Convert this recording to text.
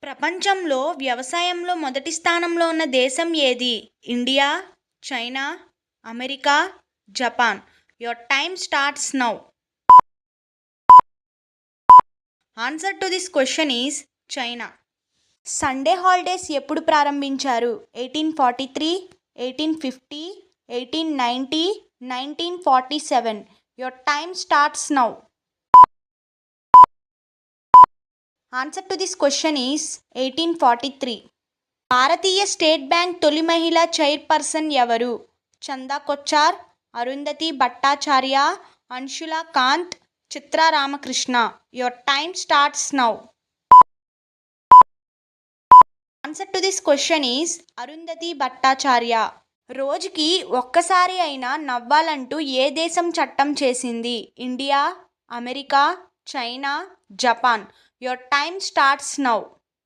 ప్రపంచంలో వ్యవసాయంలో మొదటి స్థానంలో ఉన్న దేశం ఏది? India, China, America, Japan. Your time starts now. Answer to this question is China. Sunday holidays ఎప్పుడు ప్రారంభించారు? 1843, 1850, 1890, 1947. యువర్ time starts now. Answer to this question ఈజ్ 1843. భారతీయ స్టేట్ బ్యాంక్ తొలి మహిళా చైర్పర్సన్ ఎవరు? Chanda Kochhar, Arundhati Bhattacharya, Anshula Kant, Chitra Ramakrishna. Your time starts now. Answer to this question is Arundhati Bhattacharya. రోజుకి ఒక్కసారి అయినా నవ్వాలంటూ ఏ దేశం చట్టం చేసింది? India, America, China, Japan. Your time starts now.